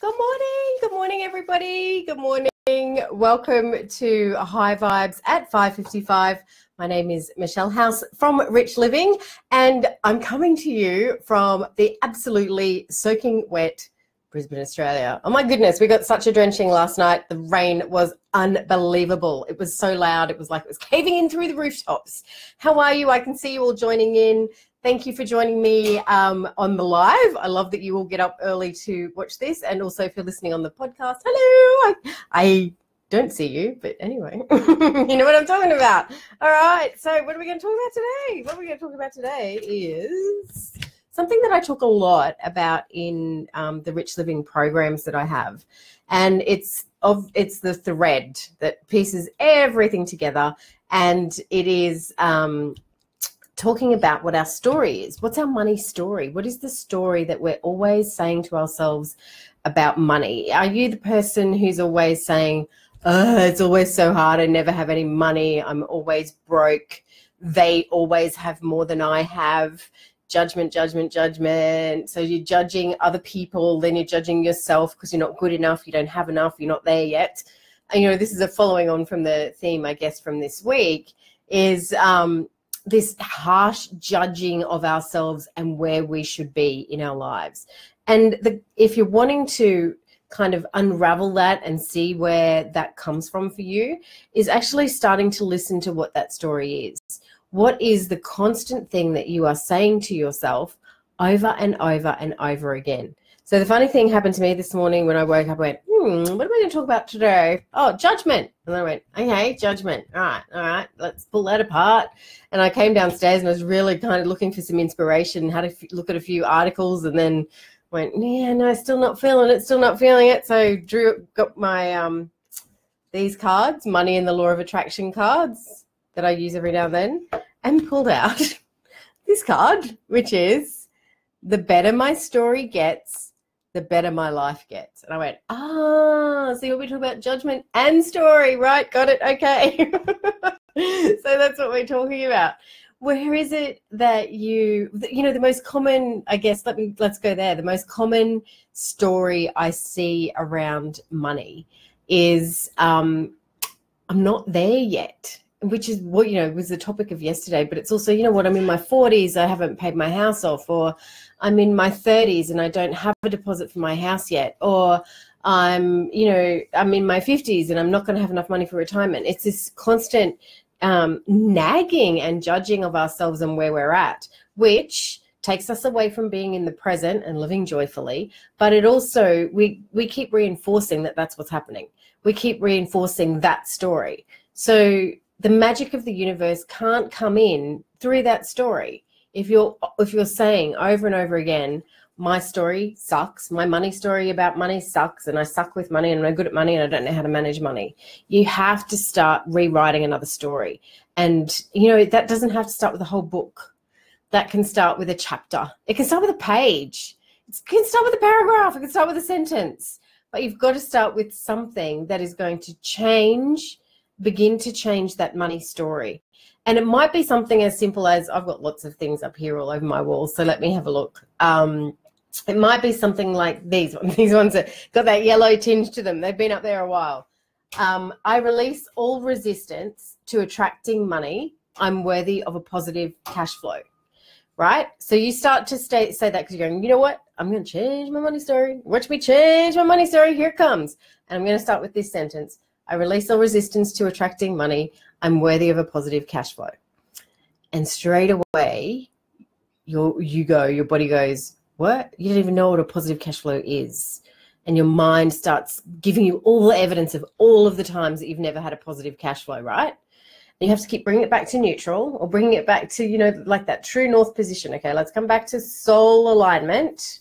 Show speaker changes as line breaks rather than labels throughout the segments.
Good morning. Good morning, everybody. Good morning. Welcome to High Vibes at 5:55. My name is Michelle House from Rich Living, and I'm coming to you from the absolutely soaking wet Brisbane, Australia. Oh my goodness, we got such a drenching last night. The rain was unbelievable. It was so loud. It was like it was caving in through the rooftops. How are you? I can see you all joining in. Thank you for joining me on the live. I love that you all get up early to watch this, and also if you're listening on the podcast, hello. I don't see you, but anyway, you know what I'm talking about. All right, so what are we going to talk about today? What we're going to talk about today is something that I talk a lot about in the Rich Living programs that I have, and it's the thread that pieces everything together, and it is talking about what our story is. What's our money story? What is the story that we're always saying to ourselves about money? Are you the person who's always saying, oh, it's always so hard, I never have any money, I'm always broke, they always have more than I have, judgment, judgment, judgment. So you're judging other people, then you're judging yourself because you're not good enough, you don't have enough, you're not there yet. And, you know, this is a following on from the theme, I guess, from this week, is this harsh judging of ourselves and where we should be in our lives. And if you're wanting to kind of unravel that and see where that comes from for you, is actually starting to listen to what that story is. What is the constant thing that you are saying to yourself over and over and over again? So the funny thing happened to me this morning when I woke up. I went, what am I going to talk about today? Oh, judgment. And then I went, okay, judgment. All right, let's pull that apart. And I came downstairs and I was really kind of looking for some inspiration, had to look at a few articles, and then went, yeah, no, still not feeling it. So got my these cards, Money and the Law of Attraction cards that I use every now and then, and pulled out this card, which is, the better my story gets, the better my life gets. And I went, see what we talk about, judgment and story, right? Got it, okay. So that's what we're talking about. Where is it that the most common, I guess, let's go there. The most common story I see around money is I'm not there yet, which is what, was the topic of yesterday. But it's also, I'm in my 40s, I haven't paid my house off, or I'm in my 30s and I don't have a deposit for my house yet, or I'm in my 50s and I'm not going to have enough money for retirement. It's this constant nagging and judging of ourselves and where we're at, which takes us away from being in the present and living joyfully. But it also, we keep reinforcing that that's what's happening. We keep reinforcing that story. So the magic of the universe can't come in through that story. If you're saying over and over again, my story sucks, my money story about money sucks, and I suck with money and I'm not good at money and I don't know how to manage money, you have to start rewriting another story. And, that doesn't have to start with a whole book. That can start with a chapter. It can start with a page. It can start with a paragraph. It can start with a sentence. But you've got to start with something that is going to begin to change that money story. And it might be something as simple as, I've got lots of things up here all over my wall, so let me have a look. It might be something like these ones that got that yellow tinge to them. They've been up there a while. I release all resistance to attracting money. I'm worthy of a positive cash flow, right? So you start to say that because you're going, you know what? I'm going to change my money story. Watch me change my money story. Here it comes. And I'm going to start with this sentence. I release all resistance to attracting money. I'm worthy of a positive cash flow. And straight away, your body goes, what? You don't even know what a positive cash flow is. And your mind starts giving you all the evidence of all of the times that you've never had a positive cash flow, right? And you have to keep bringing it back to neutral, or bringing it back to, like that true north position. Okay, let's come back to soul alignment.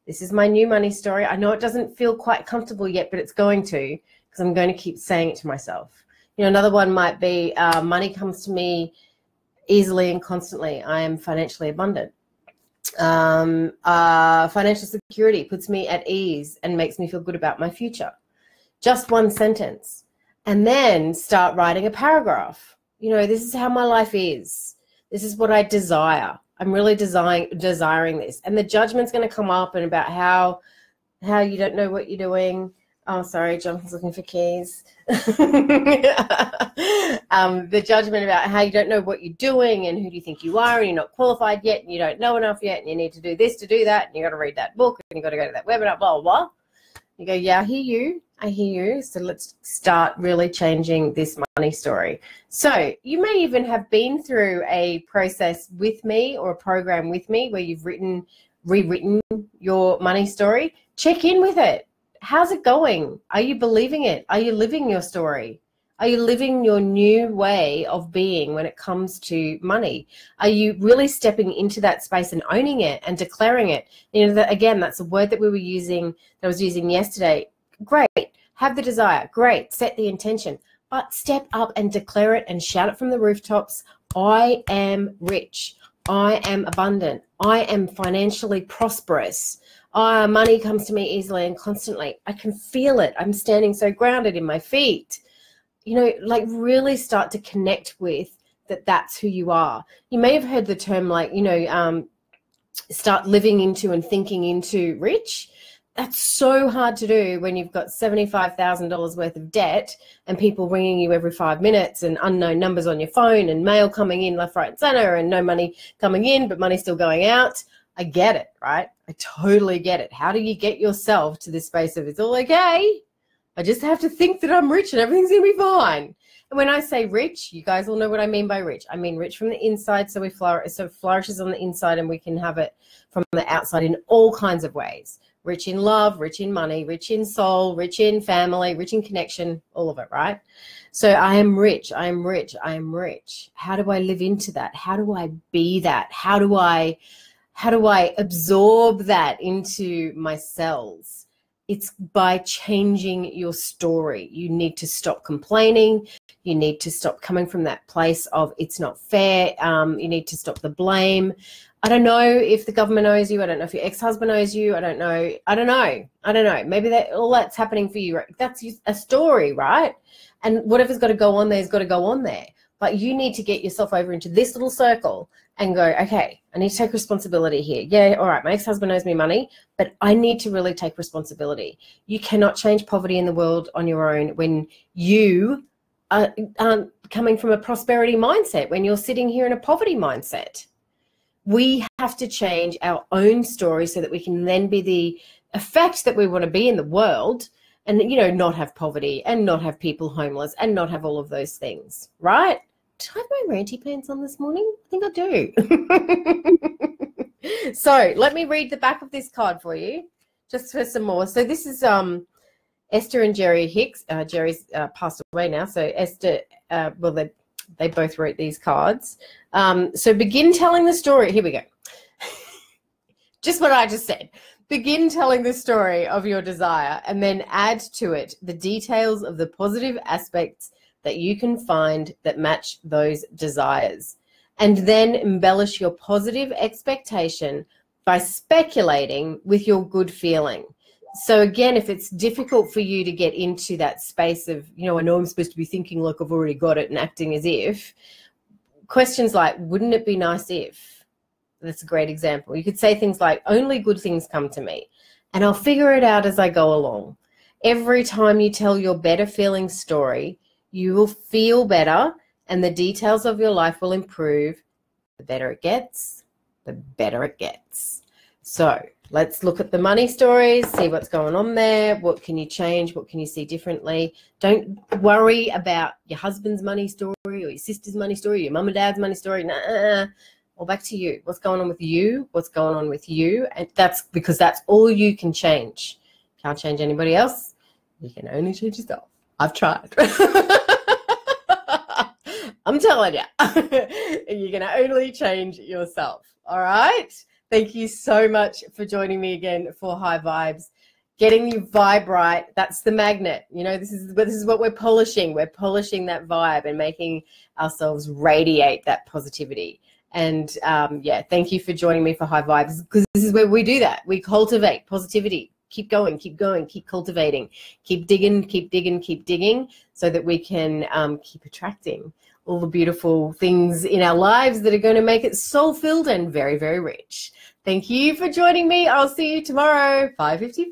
This is my new money story. I know it doesn't feel quite comfortable yet, but it's going to, because I'm going to keep saying it to myself. Another one might be money comes to me easily and constantly. I am financially abundant. Financial security puts me at ease and makes me feel good about my future. Just one sentence. And then start writing a paragraph. This is how my life is. This is what I desire. I'm really desiring this. And the judgment's going to come up and about how how you don't know what you're doing. Oh, sorry, Jonathan's looking for keys. The judgment about how you don't know what you're doing and who do you think you are, and you're not qualified yet, and you don't know enough yet, and you need to do this to do that, and you got to read that book, and you got to go to that webinar, blah, blah, blah. You go, yeah, I hear you. I hear you. So let's start really changing this money story. So you may even have been through a process with me or a program with me where you've rewritten your money story. Check in with it. How's it going? Are you believing it? Are you living your story? Are you living your new way of being when it comes to money? Are you really stepping into that space and owning it and declaring it? You know, again, that's a word that we were using, that I was using yesterday. Great. Have the desire. Great. Set the intention. But step up and declare it and shout it from the rooftops. I am rich. I am abundant. I am financially prosperous. Money comes to me easily and constantly. I can feel it. I'm standing so grounded in my feet. You know, like really start to connect with that that's who you are. You may have heard the term like, you know, start living into and thinking into rich. That's so hard to do when you've got $75,000 worth of debt and people ringing you every 5 minutes and unknown numbers on your phone and mail coming in left, right, and center and no money coming in, but money still going out. I get it, right? I totally get it. How do you get yourself to this space of it's all okay? I just have to think that I'm rich and everything's going to be fine. And when I say rich, you guys all know what I mean by rich. I mean rich from the inside, so it flourishes on the inside and we can have it from the outside in all kinds of ways. Rich in love, rich in money, rich in soul, rich in family, rich in connection, all of it, right? So I am rich, I am rich, I am rich. How do I live into that? How do I be that? How do I absorb that into my cells? It's by changing your story. You need to stop complaining. You need to stop coming from that place of it's not fair. You need to stop the blame. I don't know if the government owes you. I don't know if your ex-husband owes you. I don't know. Maybe all that's happening for you. That's a story, right? And whatever's got to go on there has got to go on there. But you need to get yourself over into this little circle and go, okay, I need to take responsibility here. Yeah, all right, my ex-husband owes me money, but I need to really take responsibility. You cannot change poverty in the world on your own when you are coming from a prosperity mindset, when you're sitting here in a poverty mindset. We have to change our own story so that we can then be the effect that we want to be in the world and, you know, not have poverty and not have people homeless and not have all of those things, right? Did I have my ranty pants on this morning? I think I do. So let me read the back of this card for you, just for some more. So this is Esther and Jerry Hicks. Jerry's passed away now. So Esther, well, they both wrote these cards. So begin telling the story. Here we go. Just what I just said. Begin telling the story of your desire and then add to it the details of the positive aspects that you can find that match those desires. And then embellish your positive expectation by speculating with your good feeling. So again, if it's difficult for you to get into that space of, you know, I know I'm supposed to be thinking like I've already got it and acting as if, questions like, wouldn't it be nice if? That's a great example. You could say things like, only good things come to me and I'll figure it out as I go along. Every time you tell your better feeling story, you will feel better and the details of your life will improve. The better it gets, the better it gets. So let's look at the money stories, see what's going on there. What can you change? What can you see differently? Don't worry about your husband's money story or your sister's money story, your mum and dad's money story. Nah, all back to you. What's going on with you? What's going on with you? And that's because that's all you can change. Can't change anybody else. You can only change yourself. I've tried. I'm telling you, you're going to only change yourself. All right. Thank you so much for joining me again for High Vibes. Getting your vibe right, that's the magnet. You know, this is what we're polishing. We're polishing that vibe and making ourselves radiate that positivity. And yeah, thank you for joining me for High Vibes, because this is where we do that. We cultivate positivity. Keep going, keep cultivating, keep digging, so that we can keep attracting all the beautiful things in our lives that are going to make it soul-filled and very, very rich. Thank you for joining me. I'll see you tomorrow, 5:55.